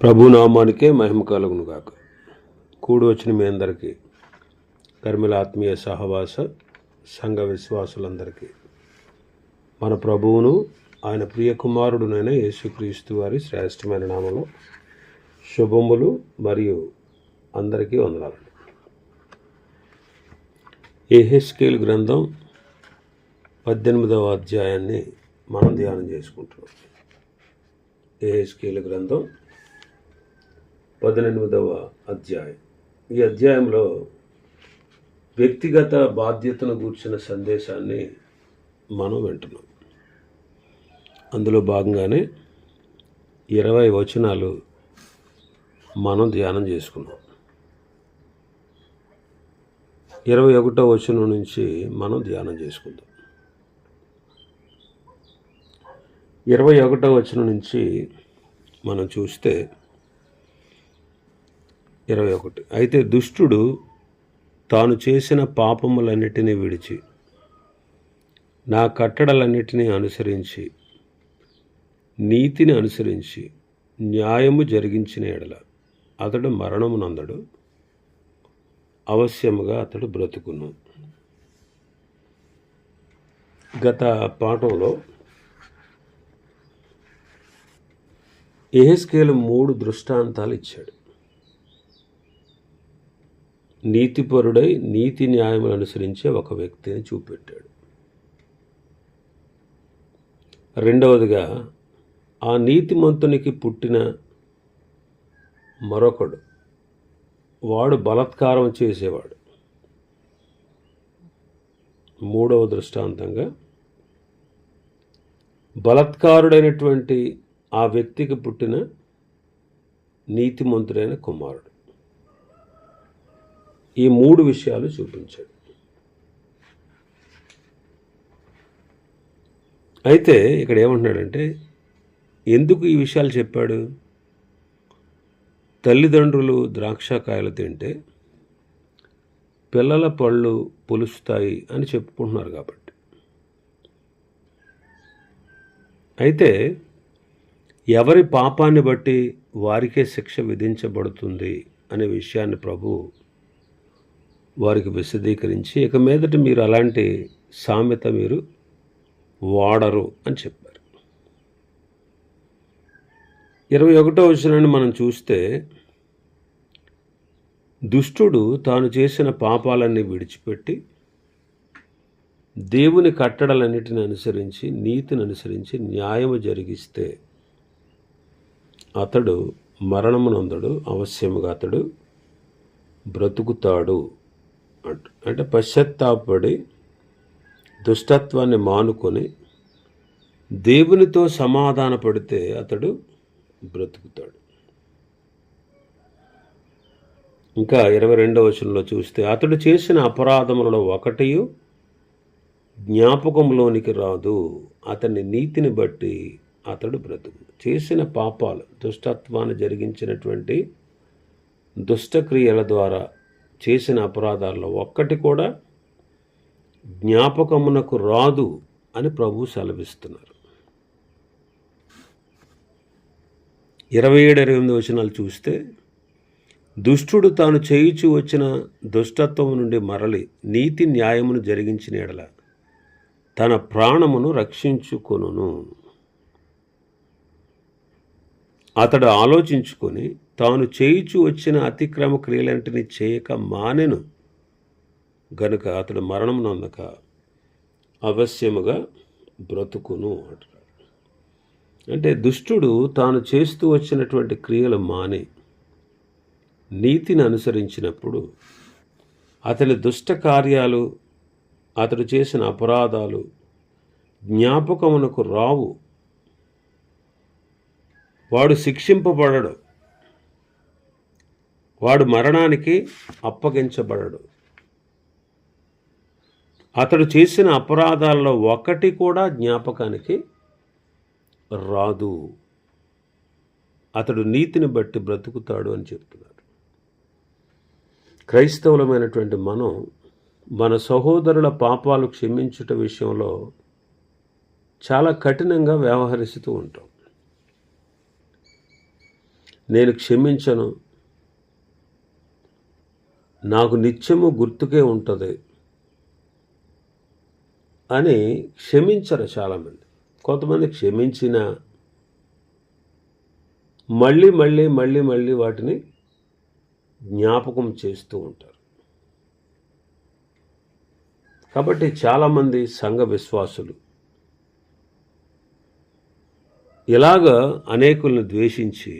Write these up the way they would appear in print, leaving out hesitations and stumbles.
ప్రభునామానికే మహిమ కలుగును గాక. కూడి వచ్చిన మీ అందరికీ, కర్మిల ఆత్మీయ సహవాస సంఘ విశ్వాసులందరికీ మన ప్రభువును ఆయన ప్రియ కుమారుడునైన యేసుక్రీస్తు వారి శ్రేష్టమైన నామలో శుభములు మరియు అందరికీ వందనాలు. యెహెజ్కేలు గ్రంథం 18వ అధ్యాయాన్ని మనం ధ్యానం చేసుకుంటున్నాం. యెహెజ్కేలు గ్రంథం 18వ అధ్యాయం. ఈ అధ్యాయంలో వ్యక్తిగత బాధ్యతను గూర్చిన సందేశాన్ని మనం వింటున్నాం. అందులో భాగంగానే 20 వచనాలు మనం ధ్యానం చేసుకున్నాం. 21వ వచనం నుంచి మనం ధ్యానం చేసుకుందాం. 21వ వచనం నుంచి మనం చూస్తే 21. అయితే దుష్టుడు తాను చేసిన పాపములన్నిటినీ విడిచి నా కట్టడలన్నిటినీ అనుసరించి నీతిని అనుసరించి న్యాయము జరిగించిన ఎడల అతడు మరణమునందడు, అవశ్యముగా అతడు బ్రతుకును. గత పాఠంలో యెహెజ్కేలు 3 దృష్టాంతాలు ఇచ్చాడు. నీతిపరుడై నీతి న్యాయములు అనుసరించే ఒక వ్యక్తిని చూపెట్టాడు. రెండవదిగా ఆ నీతిమంతునికి పుట్టిన మరొకడు, వాడు బలాత్కారం చేసేవాడు. మూడవ దృష్టాంతంగా బలాత్కారుడైనటువంటి ఆ వ్యక్తికి పుట్టిన నీతిమంతుడైన కుమారుడు. ఈ 3 విషయాలు చూపించాడు. అయితే ఇక్కడ ఏమంటున్నాడంటే, ఎందుకు ఈ విషయాలు చెప్పాడు? తల్లిదండ్రులు ద్రాక్షకాయలు తింటే పిల్లల పళ్ళు పులుస్తాయి అని చెప్పుకుంటున్నారు కాబట్టి. అయితే ఎవరి పాపాన్ని బట్టి వారికే శిక్ష విధించబడుతుంది అనే విషయాన్ని ప్రభు వారికి విశదీకరించి, ఇక మీదట మీరు అలాంటి సామెత మీరు వాడరు అని చెప్పారు. 21వ వచనాన్ని మనం చూస్తే, దుష్టుడు తాను చేసిన పాపాలన్నీ విడిచిపెట్టి దేవుని కట్టడలన్నిటిని అనుసరించి నీతిని అనుసరించి న్యాయము జరిగిస్తే అతడు మరణమునందడు, అవశ్యముగా అతడు బ్రతుకుతాడు అంటే పశ్చాత్తాపడి దుష్టత్వాన్ని మానుకొని దేవునితో సమాధాన పడితే అతడు బ్రతుకుతాడు. ఇంకా 22వ వచనంలో చూస్తే, అతడు చేసిన అపరాధములలో ఒకటియు జ్ఞాపకంలోనికి రాదు, అతని నీతిని బట్టి అతడు బ్రతుకు. చేసిన పాపాలు, దుష్టత్వాన్ని జరిగించినటువంటి దుష్టక్రియల ద్వారా చేసిన అపరాధాల్లో ఒక్కటి కూడా జ్ఞాపకమునకు రాదు అని ప్రభు సెలవిస్తున్నారు. 27-28 వచనాలు చూస్తే, దుష్టుడు తాను చేయుచు వచ్చిన దుష్టత్వము నుండి మరలి నీతి న్యాయమును జరిగించిన ఎడల తన ప్రాణమును రక్షించుకొనును. అతడు ఆలోచించుకొని తాను చేయుచు వచ్చిన అతిక్రమ క్రియలంటిని చేయక మానెను గనుక అతడు మరణం నొందక అవశ్యముగా బ్రతుకును అంటారు. అంటే దుష్టుడు తాను చేస్తూ వచ్చినటువంటి క్రియలు మాని నీతిని అనుసరించినప్పుడు అతని దుష్ట కార్యాలు, అతడు చేసిన అపరాధాలు జ్ఞాపకమునకు రావు. వాడు శిక్షింపబడడు, వాడు మరణానికి అప్పగించబడడు. అతడు చేసిన అపరాధాల్లో ఒకటి కూడా జ్ఞాపకానికి రాదు. అతడు నీతిని బట్టి బ్రతుకుతాడు అని చెప్తున్నారు. క్రైస్తవులమైనటువంటి మనం మన సహోదరుల పాపాలు క్షమించుట విషయంలో చాలా కఠినంగా వ్యవహరిస్తూ ఉంటాం. నేను క్షమించను, నాకు నిత్యము గుర్తుకే ఉంటుంది అని క్షమించరు చాలామంది. కొంతమంది క్షమించిన మళ్ళీ మళ్ళీ మళ్ళీ మళ్ళీ వాటిని జ్ఞాపకం చేస్తూ ఉంటారు. కాబట్టి చాలామంది సంఘ విశ్వాసులు ఇలాగ అనేకులను ద్వేషించి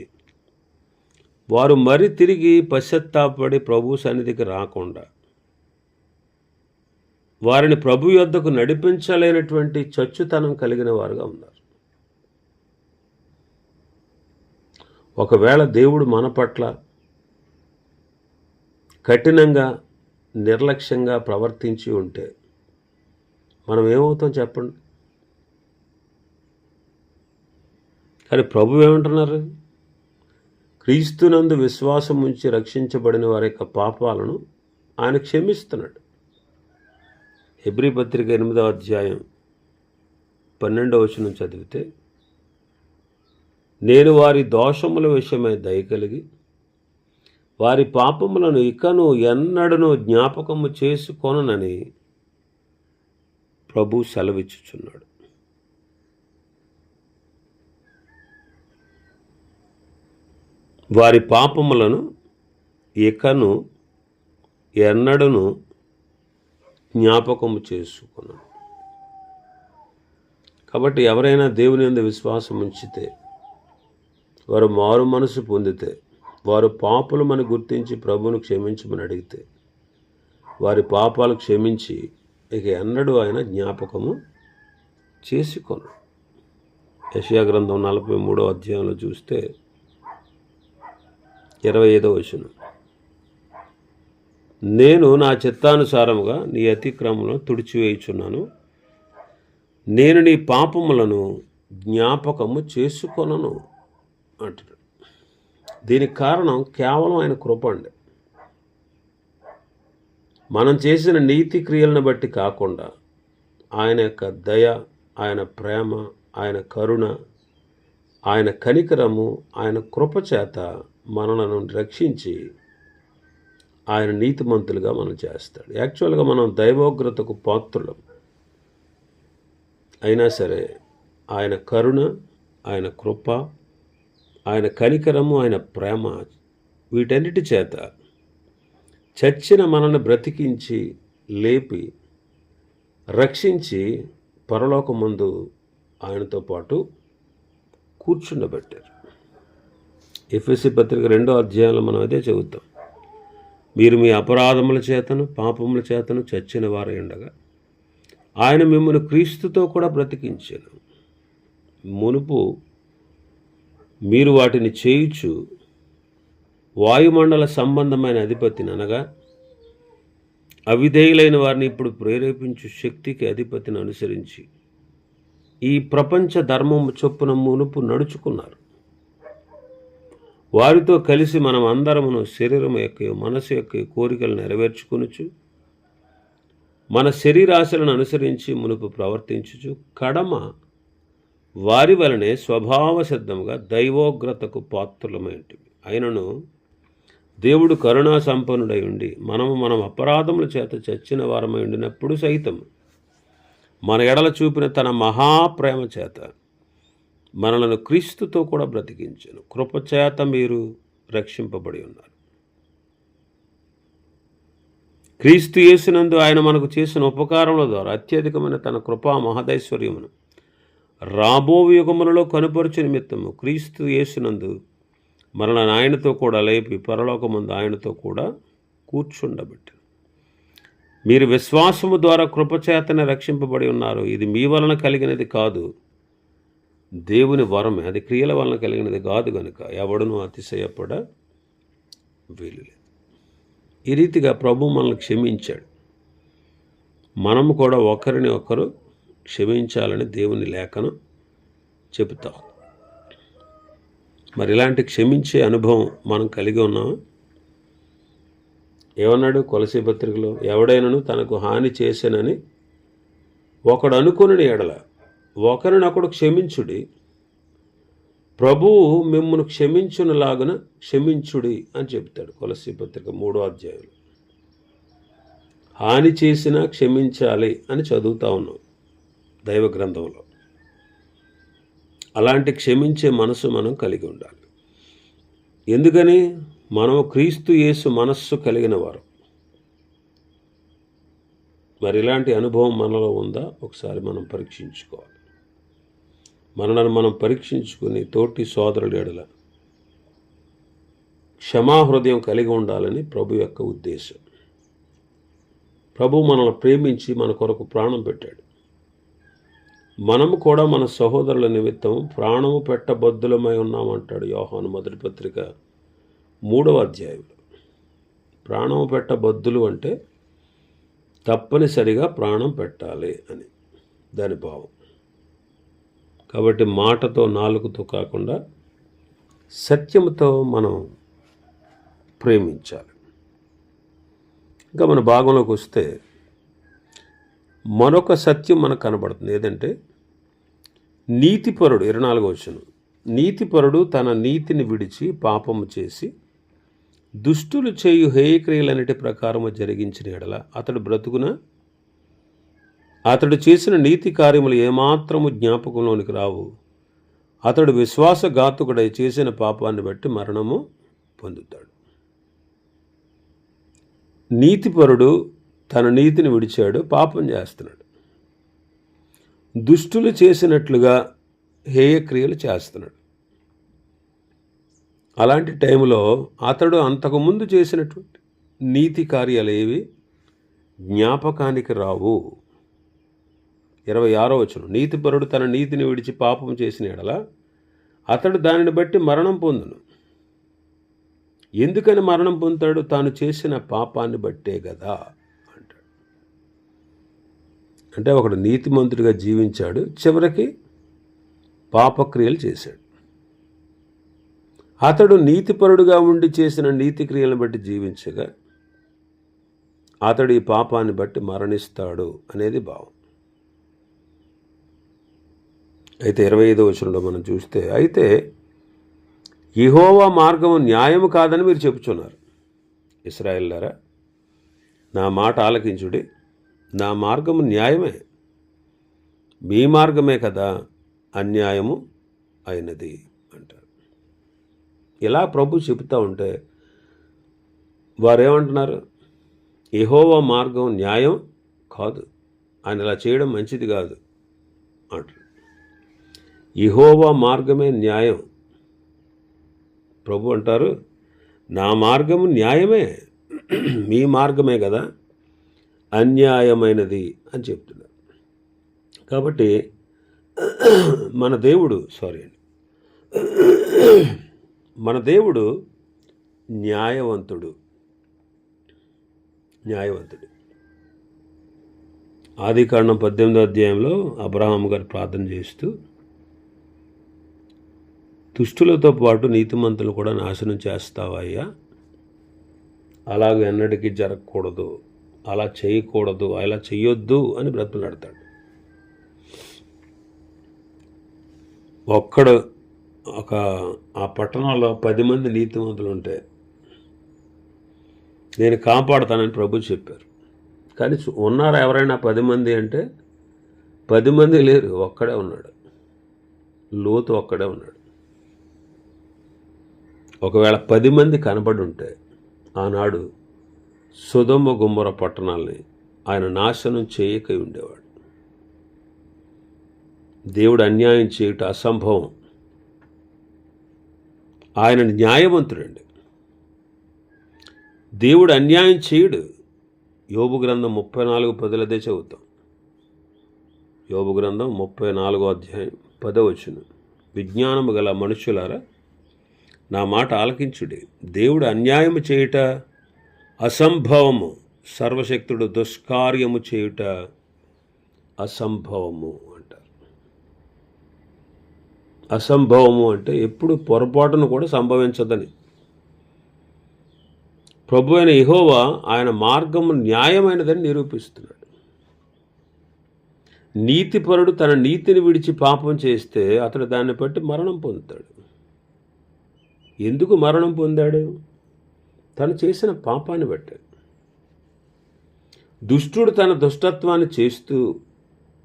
వారు మరి తిరిగి పశ్చాత్తాపడి ప్రభు సన్నిధికి రాకుండా వారిని ప్రభు యొద్దకు నడిపించలేనటువంటి చచ్చుతనం కలిగిన వారుగా ఉన్నారు. ఒకవేళ దేవుడు మన పట్ల కఠినంగా నిర్లక్ష్యంగా ప్రవర్తించి ఉంటే మనం ఏమవుతాం చెప్పండి? కానీ ప్రభు ఏమంటున్నారు? క్రీస్తునందు విశ్వాసం ఉంచి రక్షించబడిన వారి యొక్క పాపాలను ఆయన క్షమిస్తున్నాడు. హెబ్రీ పత్రిక 8వ అధ్యాయం 12వ వచనం చదివితే, నేను వారి దోషముల విషయమై దయ కలిగి వారి పాపములను ఇకను ఎన్నడను జ్ఞాపకము చేసుకొననని ప్రభు సెలవిచ్చుచున్నాడు. వారి పాపములను ఇకను ఎన్నడను జ్ఞాపకము చేసుకున్నాను. కాబట్టి ఎవరైనా దేవుని యందు విశ్వాసం ఉంచితే, వారు మారు మనసు పొందితే, వారు పాపులమని గుర్తించి ప్రభువును క్షమించమని అడిగితే, వారి పాపాలు క్షమించి ఇక ఎన్నడూ ఆయన జ్ఞాపకము చేసుకొను. యెషయా గ్రంథం 43వ అధ్యాయంలో చూస్తే 25వ వచనం, నేను నా చిత్తానుసారముగా నీ అతిక్రమములను తుడిచివేయుచున్నాను, నేను నీ పాపములను జ్ఞాపకము చేసుకొనను అంటున్నాడు. దీనికి కారణం కేవలం ఆయన కృప అండి. మనం చేసిన నీతి క్రియలను బట్టి కాకుండా ఆయన యొక్క దయ, ఆయన ప్రేమ, ఆయన కరుణ, ఆయన కనికరము, ఆయన కృప చేత మనలను రక్షించి ఆయన నీతిమంతులుగా మనం చేస్తాడు. యాక్చువల్గా మనం దైవోగ్రతకు పాత్రులం అయినా సరే ఆయన కరుణ, ఆయన కృప, ఆయన కనికరము, ఆయన ప్రేమ, వీటన్నిటి చేత చచ్చిన మనల్ని బ్రతికించి లేపి రక్షించి పరలోకమందు ఆయనతో పాటు కూర్చుండబెట్టారు. ఎఫెసీ పత్రిక 2వ అధ్యాయంలో మనం అదే చదువుతాం. మీరు మీ అపరాధముల చేతను పాపముల చేతను చచ్చిన వారై ఉండగా ఆయన మిమ్మల్ని క్రీస్తుతో కూడా బ్రతికించాను. మునుపు మీరు వాటిని చేయుచు వాయుమండల సంబంధమైన అధిపతిని అనగా అవిధేయులైన వారిని ఇప్పుడు ప్రేరేపించు శక్తికి అధిపతిని అనుసరించి ఈ ప్రపంచ ధర్మము చొప్పున మునుపు నడుచుకున్నారు. వారితో కలిసి మనం అందరమును శరీరం యొక్క మనసు యొక్క కోరికలు నెరవేర్చుకొనుచు మన శరీరాశలను అనుసరించి మునుపు ప్రవర్తించుచు కడమ వారి వలనే స్వభావ సిద్ధముగా దైవోగ్రతకు పాత్రులమైంటివి. అయినను దేవుడు కరుణా సంపన్నుడై ఉండి మనం అపరాధముల చేత చచ్చిన వారమై ఉండినప్పుడు సైతం మన ఎడల చూపిన తన మహాప్రేమ చేత మనలను క్రీస్తుతో కూడా బ్రతికించెను. కృపచేత మీరు రక్షింపబడి ఉన్నారు. క్రీస్తు యేసునందు ఆయన మనకు చేసిన ఉపకారముల ద్వారా అత్యధికమైన తన కృపా మహదైశ్వర్యమును రాబో యుగములలో కనుపరచు నిమిత్తము క్రీస్తు యేసునందు మనల్ని ఆయనతో కూడా లేపి పరలోకమందు ఆయనతో కూడా కూర్చుండబెట్టాను. మీరు విశ్వాసము ద్వారా కృపచేతనే రక్షింపబడి ఉన్నారు. ఇది మీ వలన కలిగినది కాదు, దేవుని వరమే. అది క్రియల వలన కలిగినది కాదు కనుక ఎవడనూ అతిశయపడ వీలులేదు. ఈ రీతిగా ప్రభు మనల్ని క్షమించాడు. మనము కూడా ఒకరిని ఒకరు క్షమించాలని దేవుని లేఖనం చెబుతాం. మరి ఇలాంటి క్షమించే అనుభవం మనం కలిగి ఉన్నామా? ఏమన్నాడు కొలసీ పత్రికలో? ఎవడైనను తనకు హాని చేశానని ఒకడు అనుకుని ఎడల ఒకరినొకడు క్షమించుడి, ప్రభువు మిమ్మును క్షమించునులాగున క్షమించుడి అని చెప్తాడు కొలస్సీ పత్రిక 3వ అధ్యాయంలో. హాని చేసినా క్షమించాలి అని చదువుతా ఉన్నాం దైవ గ్రంథంలో. అలాంటి క్షమించే మనసు మనం కలిగి ఉండాలి. ఎందుకని? మనము క్రీస్తు యేసు మనస్సు కలిగిన వారు. మరి ఇలాంటి అనుభవం మనలో ఉందా? ఒకసారి మనం పరీక్షించుకోవాలి. మనల్ని మనం పరీక్షించుకుని తోటి సోదరుల ఎడల క్షమాహృదయం కలిగి ఉండాలని ప్రభు యొక్క ఉద్దేశం. ప్రభు మనల్ని ప్రేమించి మన కొరకు ప్రాణం పెట్టాడు. మనము కూడా మన సహోదరుల నిమిత్తం ప్రాణము పెట్టబద్దులమై ఉన్నామంటాడు యోహాను మొదటి పత్రిక 3వ అధ్యాయంలో. ప్రాణము పెట్టబద్దులు అంటే తప్పనిసరిగా ప్రాణం పెట్టాలి అని దాని భావం. కాబట్టి మాటతో నాలుకతో కాకుండా సత్యముతో మనం ప్రేమించాలి. ఇంకా మన భాగంలోకి వస్తే మరొక సత్యం మనకు కనబడుతుంది. ఏదంటే నీతిపరుడు 24వ వచనం, నీతిపరుడు తన నీతిని విడిచి పాపము చేసి దుష్టులు చేయు హేయక్రియలన్నిటి ప్రకారము జరిగించిన ఎడల అతడు బ్రతుకున, అతడు చేసిన నీతి కార్యములు ఏమాత్రము జ్ఞాపకంలోనికి రావు. అతడు విశ్వాసఘాతుకుడై చేసిన పాపాన్ని బట్టి మరణము పొందుతాడు. నీతిపరుడు తన నీతిని విడిచాడు, పాపం చేస్తున్నాడు. దుష్టులు చేసినట్లుగా హేయక్రియలు చేస్తున్నాడు. అలాంటి టైంలో అతడు అంతకుముందు చేసినటువంటి నీతి కార్యాలు ఏవి జ్ఞాపకానికి రావు. 26వ వచనం, నీతిపరుడు తన నీతిని విడిచి పాపం చేసిన ఎడల అతడు దానిని బట్టి మరణం పొందును. ఎందుకని మరణం పొందుతాడు? తాను చేసిన పాపాన్ని బట్టే కదా అంటాడు. అంటే ఒకడు నీతిమంతుడిగా జీవించాడు, చివరికి పాపక్రియలు చేశాడు. అతడు నీతిపరుడుగా ఉండి చేసిన నీతి క్రియలను బట్టి జీవించగా అతడు ఈ పాపాన్ని బట్టి మరణిస్తాడు అనేది భావం. అయితే 25వ వచనంలో మనం చూస్తే, అయితే యెహోవా మార్గము న్యాయము కాదని మీరు చెప్పుచున్నారు. ఇశ్రాయేలులారా, నా మాట ఆలకించుడి, నా మార్గము న్యాయమే, మీ మార్గమే కదా అన్యాయము అయినది అంటారు. ఇలా ప్రభు చెబుతూ ఉంటే వారేమంటున్నారు? యెహోవా మార్గం న్యాయం కాదు, ఆయన ఇలా చేయడం మంచిది కాదు అంటారు. యెహోవా మార్గమే న్యాయం. ప్రభు అంటారు, నా మార్గము న్యాయమే, మీ మార్గమే కదా అన్యాయమైనది అని చెప్తున్నారు. కాబట్టి మన దేవుడు న్యాయవంతుడు. ఆదికాండం 18వ అధ్యాయంలో అబ్రహాము గారు ప్రార్థన చేస్తూ, దుష్టులతో పాటు నీతిమంతులు కూడా నాశనం చేస్తావా అయ్యా, అలాగ ఎన్నటికీ జరగకూడదు, అలా చేయకూడదు, అలా చెయ్యొద్దు అని బ్రతులాడతాడు. ఆ పట్టణంలో 10 మంది నీతిమంతులు ఉంటే నేను కాపాడుతానని ప్రభు చెప్పారు. కానీ ఉన్నారా ఎవరైనా 10 మంది అంటే 10 మంది లేరు, ఒక్కడే ఉన్నాడు. లోతు ఒక్కడే ఉన్నాడు. ఒకవేళ 10 మంది కనబడి ఉంటే ఆనాడు సొదొమ గొమొర్ర పట్టణాలని ఆయన నాశనం చేయక ఉండేవాడు. దేవుడు అన్యాయం చేయుట అసంభవం. ఆయన న్యాయవంతుడండి. దేవుడు అన్యాయం చేయుడు. యోబు గ్రంథం 34:10 అదే చదువుతాం. యోబు గ్రంథం 34వ అధ్యాయం 10వ వచనం, విజ్ఞానము గల మనుషులారా నా మాట ఆలకించుడి, దేవుడు అన్యాయము చేయుట అసంభవము, సర్వశక్తుడు దుష్కార్యము చేయుట అసంభవము అంటారు. అసంభవము అంటే ఎప్పుడు పొరపాటును కూడా సంభవించదని. ప్రభు అయిన యెహోవా ఆయన మార్గము న్యాయమైనదని నిరూపిస్తున్నాడు. నీతిపరుడు తన నీతిని విడిచి పాపం చేస్తే అతడు దాన్ని బట్టి మరణం పొందుతాడు. ఎందుకు మరణం పొందాడు? తను చేసిన పాపాన్ని బట్టి. దుష్టుడు తన దుష్టత్వాన్ని చేస్తూ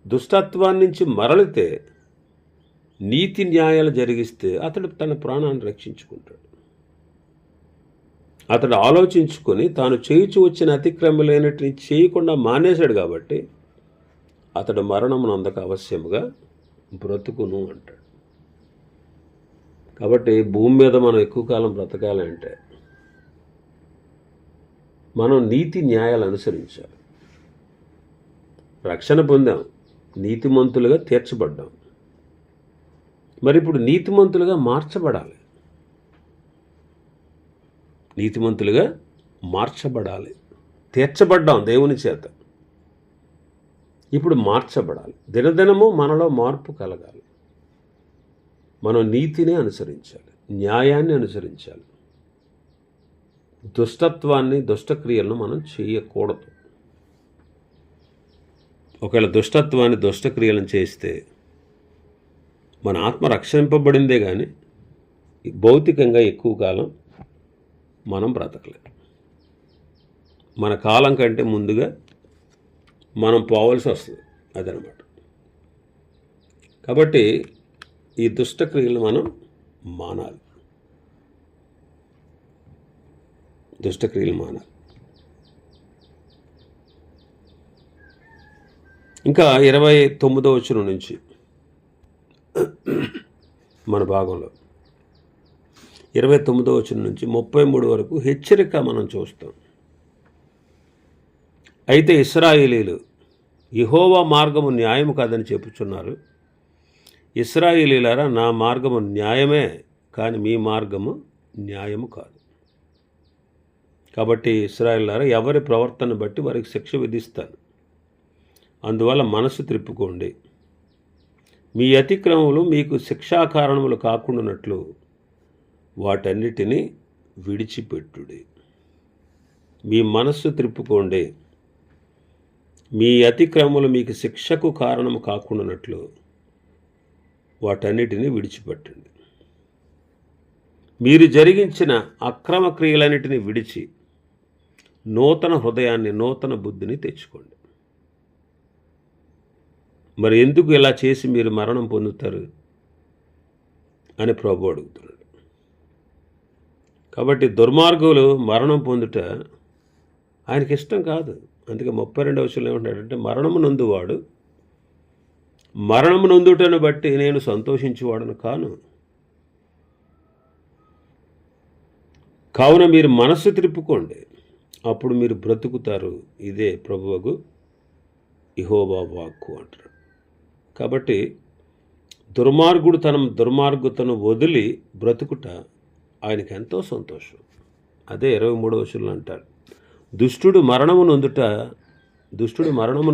దుష్టత్వాన్ని నుంచి మరలితే, నీతి న్యాయాలు జరిగిస్తే అతడు తన ప్రాణాన్ని రక్షించుకుంటాడు. అతడు ఆలోచించుకొని తాను చేయుచు వచ్చిన అతిక్రమలైనటిని చేయకుండా మానేశాడు కాబట్టి అతడు మరణమునందక అవశ్యముగా బ్రతుకును అంటాడు. కాబట్టి భూమి మీద మనం ఎక్కువ కాలం బ్రతకాలంటే మనం నీతి న్యాయాలు అనుసరించాలి. రక్షణ పొందాం, నీతిమంతులుగా తీర్చబడ్డాం. మరి ఇప్పుడు నీతిమంతులుగా మార్చబడాలి. నీతిమంతులుగా మార్చబడాలి. తీర్చబడ్డాం దేవుని చేత, ఇప్పుడు మార్చబడాలి. దినదినము మనలో మార్పు కలగాలి. మనం నీతిని అనుసరించాలి, న్యాయాన్ని అనుసరించాలి. దుష్టత్వాన్ని, దుష్టక్రియలను మనం చేయకూడదు. ఒకవేళ దుష్టత్వాన్ని, దుష్టక్రియలను చేస్తే మన ఆత్మ రక్షింపబడిందే కానీ భౌతికంగా ఎక్కువ కాలం మనం బ్రతకలేదు. మన కాలం కంటే ముందుగా మనం పోవాల్సి వస్తుంది. అదనమాట. కాబట్టి ఈ దుష్టక్రియలు మనం మానాలి. దుష్టక్రియలు మానాలి. ఇంకా 29వ వచనం నుంచి మన భాగంలో 29వ వచనం నుంచి 33 వరకు హెచ్చరిక మనం చూస్తాం. అయితే ఇశ్రాయేలీలు యెహోవా మార్గము న్యాయము కాదని చెప్పుచున్నారు. ఇశ్రాయేలీలారా, నా మార్గము న్యాయమే, కానీ మీ మార్గము న్యాయము కాదు. కాబట్టి ఇశ్రాయేలీలారా, ఎవరి ప్రవర్తన బట్టి వారికి శిక్ష విధిస్తాను. అందువల్ల మనసు త్రిప్పుకోండి. మీ అతిక్రమములు మీకు శిక్షాకారణములు కాకుండానట్లు వాటన్నిటినీ విడిచిపెట్టుడి. మీ మనస్సు త్రిప్పుకోండి. మీ అతిక్రమములు మీకు శిక్షకు కారణము కాకుండానట్లు వాటన్నిటినీ విడిచిపెట్టండి. మీరు జరిగించిన అక్రమ క్రియలన్నిటిని విడిచి నూతన హృదయాన్ని, నూతన బుద్ధిని తెచ్చుకోండి. మరి ఎందుకు ఇలా చేసి మీరు మరణం పొందుతారు అని ప్రభువు అడుగుతున్నాడు. కాబట్టి దుర్మార్గులు మరణం పొందుట ఆయనకి ఇష్టం కాదు. అందుకే 32వ వచనంలో ఏమంటాడంటే, మరణము నొందువాడు మరణము నొందుటను బట్టి నేను సంతోషించేవాడను కాను. కావున మీరు మనస్సు త్రిప్పుకోండి, అప్పుడు మీరు బ్రతుకుతారు. ఇదే ప్రభువగు యెహోవా వాక్కు అంటారు. కాబట్టి దుర్మార్గుడు తన దుర్మార్గుతను వదిలి బ్రతుకుట ఆయనకి ఎంతో సంతోషం. అదే 23వ వచనంలో అంటారు, దుష్టుడు మరణము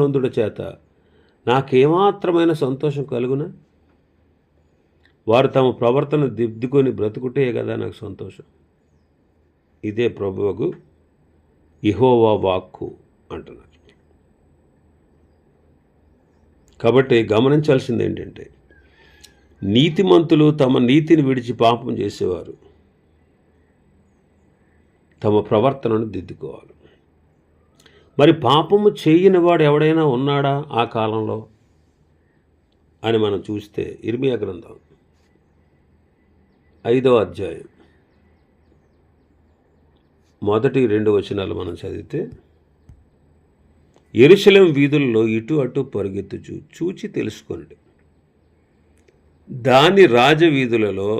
నొందుట చేత నాకేమాత్రమైన సంతోషం కలుగునా? వారు తమ ప్రవర్తన దిద్దుకొని బ్రతుకుటే కదా నాకు సంతోషం. ఇదే ప్రభువుకు యెహోవా వాక్కు అంటున్నారు. కాబట్టి గమనించాల్సింది ఏంటంటే, నీతిమంతులు తమ నీతిని విడిచి పాపం చేసేవారు తమ ప్రవర్తనను దిద్దుకోవాలి. మరి పాపము చేయని వాడు ఎవడైనా ఉన్నాడా ఆ కాలంలో అని మనం చూస్తే, ఇర్మియా గ్రంథం 5వ అధ్యాయం 1-2 వచనాలు మనం చదివితే, యెరూషలేము వీధుల్లో ఇటు అటు పరుగెత్తుచు చూచి తెలుసుకోండి, దాని రాజవీధులలో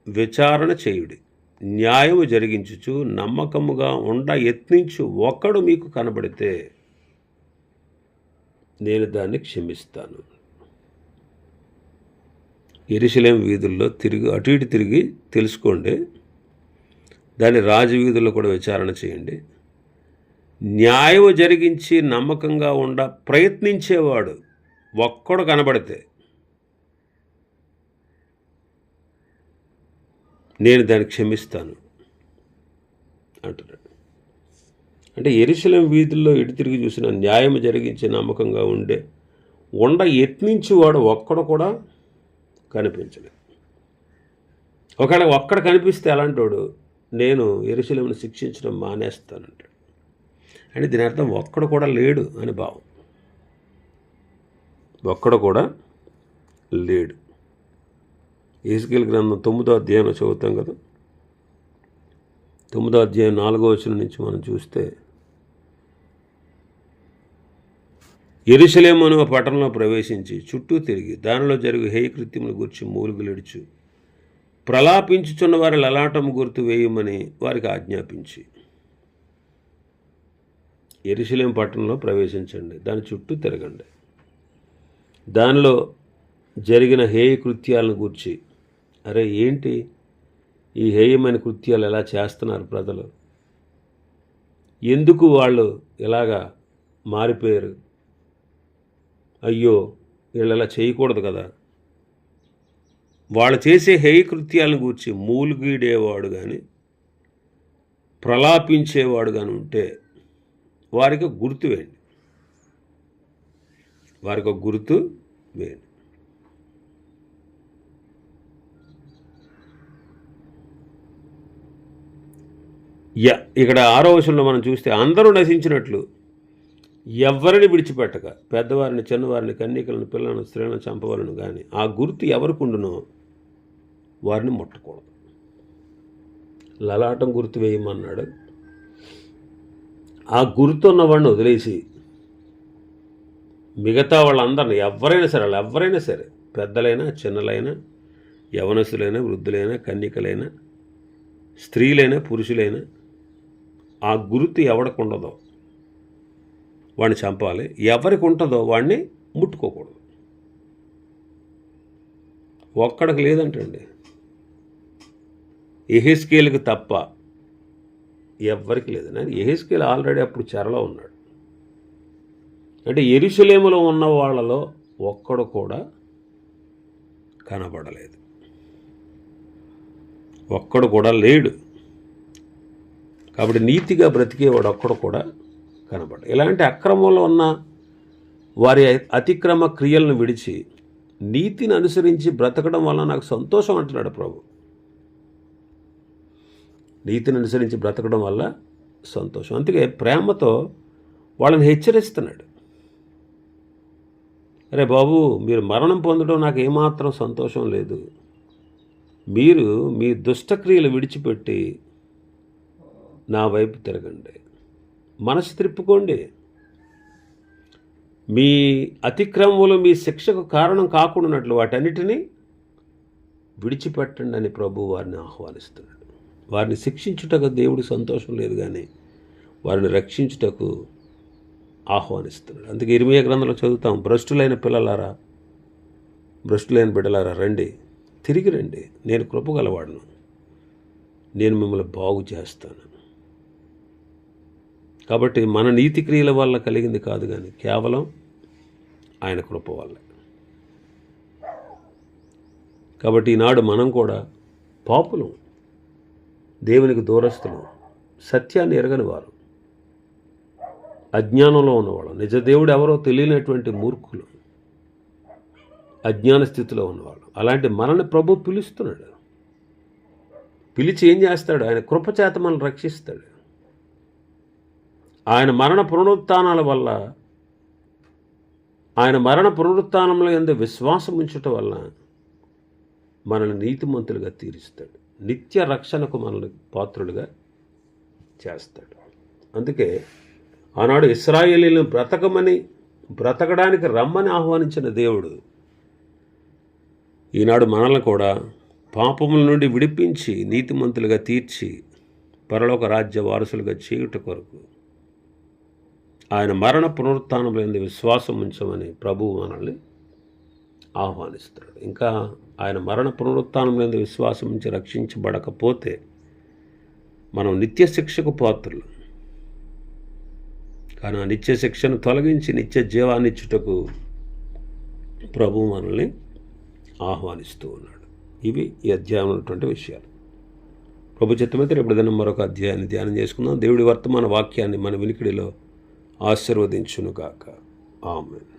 విచారణ చేయుడి, న్యాయము జరిగించుచు నమ్మకముగా ఉండ యత్నించు ఒకడు మీకు కనబడితే నేను దాన్ని క్షమిస్తాను. యెరూషలేము వీధుల్లో అటు ఇటు తిరిగి తెలుసుకోండి, దాని రాజవీధుల్లో కూడా విచారణ చేయండి, న్యాయము జరిగించి నమ్మకంగా ఉండ ప్రయత్నించేవాడు ఒక్కడు కనబడితే నేను దాన్ని క్షమిస్తాను అంటున్నాడు. అంటే యెరూషలేము వీధుల్లో ఇటు తిరిగి చూసిన న్యాయం జరిగించి నమ్మకంగా ఉండ యత్నించేవాడు ఒక్కడు కూడా కనిపించలేదు. ఒకవేళ ఒక్కడ కనిపిస్తే అలాంటోడు నేను యెరూషలేమును శిక్షించడం మానేస్తానంటాడు. అంటే దీని అర్థం ఒక్కడు కూడా లేడు అని భావం. ఒక్కడు కూడా లేడు. యెహెజ్కేలు గ్రంథం 9వ అధ్యాయంలో చదువుతాం కదా. 9వ అధ్యాయం 4వ వచనం నుంచి మనం చూస్తే, యెరూషలేము అను పట్టణంలో ప్రవేశించి చుట్టూ తిరిగి దానిలో జరుగు హేయకృత్యముల గురించి మూలుగులిడుచు ప్రలాపించుచున్న వారి లలాటము గుర్తు వేయమని వారికి ఆజ్ఞాపించి. యెరూషలేము పట్టణంలో ప్రవేశించండి, దాని చుట్టూ తిరగండి, దానిలో జరిగిన హేయ కృత్యాలను గూర్చి, అరే ఏంటి ఈ హేయమైన కృత్యాలు ఎలా చేస్తున్నారు ప్రజలు, ఎందుకు వాళ్ళు ఇలాగా మారిపోయారు, అయ్యో వీళ్ళు ఇలా చేయకూడదు కదా, వాళ్ళు చేసే హేయ కృత్యాలను గూర్చి మూలుగీడేవాడు కానీ ప్రలాపించేవాడు కానీ ఉంటే వారికి గుర్తు వేయండి, వారికి ఒక గుర్తు వేయండి. ఇక్కడ 6వ వచనంలో మనం చూస్తే, అందరూ నశించినట్లు ఎవరిని విడిచిపెట్టక పెద్దవారిని, చిన్నవారిని, కన్యకలను, పిల్లలను, స్త్రీలను చంపవలను కానీ ఆ గుర్తు ఎవరికి ఉండునో వారిని ముట్టకూడదు. లలాటం గుర్తు వేయమన్నాడు. ఆ గుర్తున్నవాడిని వదిలేసి మిగతా వాళ్ళందరినీ, ఎవరైనా సరే పెద్దలైనా, చిన్నలైనా, యవనస్తులైనా, వృద్ధులైనా, కన్యకలైనా, స్త్రీలైనా, పురుషులైనా, ఆ గుర్తు ఎవరికి ఉండదో వాడిని చంపాలి, ఎవరికి ఉంటుందో వాడిని ముట్టుకోకూడదు. ఒక్కడికి లేదంటండి, యెహెజ్కేలుకి తప్ప ఎవ్వరికి లేదని. యెహెజ్కేలు ఆల్రెడీ అప్పుడు చెరలో ఉన్నాడు. అంటే యెరూషలేములో ఉన్న వాళ్ళలో ఒక్కడు కూడా కనబడలేదు, ఒక్కడు కూడా లేడు. కాబట్టి నీతిగా బ్రతికేవాడు ఒక్కడు కూడా కనబడ. ఇలాంటి అక్రమంలో ఉన్న వారి అతిక్రమ క్రియలను విడిచి నీతిని అనుసరించి బ్రతకడం వల్ల నాకు సంతోషం అంటున్నాడు ప్రభు. నీతిని అనుసరించి బ్రతకడం వల్ల సంతోషం. అందుకే ప్రేమతో వాళ్ళని హెచ్చరిస్తున్నాడు. అరే బాబు, మీరు మరణం పొందడం నాకు ఏమాత్రం సంతోషం లేదు. మీరు మీ దుష్టక్రియలు విడిచిపెట్టి నా వైపు తిరగండి, మనసు త్రిప్పుకోండి. మీ అతిక్రమములు మీ శిక్షకు కారణం కాకుండానట్లు వాటన్నిటినీ విడిచిపెట్టండి అని ప్రభు వారిని ఆహ్వానిస్తున్నాడు. వారిని శిక్షించుటకు దేవుడి సంతోషం లేదు, కానీ వారిని రక్షించుటకు ఆహ్వానిస్తున్నాడు. అందుకే ఇర్మీయా గ్రంథంలో చదువుతాం, భ్రష్టులైన పిల్లలారా, భ్రష్టులైన బిడ్డలారా రండి, తిరిగి రండి, నేను కృపగలవాడును, నేను మిమ్మల్ని బాగు చేస్తాను. కాబట్టి మన నీతి క్రియల వల్ల కలిగింది కాదు, కానీ కేవలం ఆయన కృప వల్ల. కాబట్టి ఈనాడు మనం కూడా పాపులం, దేవునికి దూరస్తులు, సత్యాన్ని ఎరగని వారు, అజ్ఞానంలో ఉన్నవాళ్ళు, నిజ దేవుడు ఎవరో తెలియనటువంటి మూర్ఖులు, అజ్ఞాన స్థితిలో ఉన్నవాళ్ళు. అలాంటి మనల్ని ప్రభు పిలుస్తున్నాడు. పిలిచి ఏం చేస్తాడు? ఆయన కృపచేత మనల్ని రక్షిస్తాడు. ఆయన మరణ పునరుత్థానాల వల్ల, ఆయన మరణ పునరుత్థానంలో యందు విశ్వాసం ఉంచటం వల్ల మనల్ని నీతిమంతులుగా తీరుస్తాడు, నిత్య రక్షణకు మనల్ని పాత్రులుగా చేస్తాడు. అందుకే ఆనాడు ఇశ్రాయేలీలను బ్రతకడానికి రమ్మని ఆహ్వానించిన దేవుడు ఈనాడు మనల్ని కూడా పాపముల నుండి విడిపించి నీతిమంతులుగా తీర్చి పరలోక రాజ్య వారసులుగా చేయుట కొరకు ఆయన మరణ పునరుత్థానంలో విశ్వాసం ఉంచమని ప్రభువు మనల్ని ఆహ్వానిస్తాడు. ఇంకా ఆయన మరణ పునరుత్థానంలో విశ్వాసం ఉంచి రక్షించబడకపోతే మనం నిత్య శిక్షకు పాత్రులు. కానీ ఆ నిత్య శిక్షను తొలగించి నిత్య జీవాన్ని ఇచ్చుటకు ప్రభువు మనల్ని ఆహ్వానిస్తూ ఉన్నాడు. ఇవి ఈ అధ్యాయంలో ఉన్నటువంటి విషయాలు. ప్రభు చిత్తమైతే రేపు ఏదైనా మరొక అధ్యాయాన్ని ధ్యానం చేసుకుందాం. దేవుడి వర్తమాన వాక్యాన్ని మన వినికిడిలో ఆశీర్వదించునుగాక. ఆమేన్.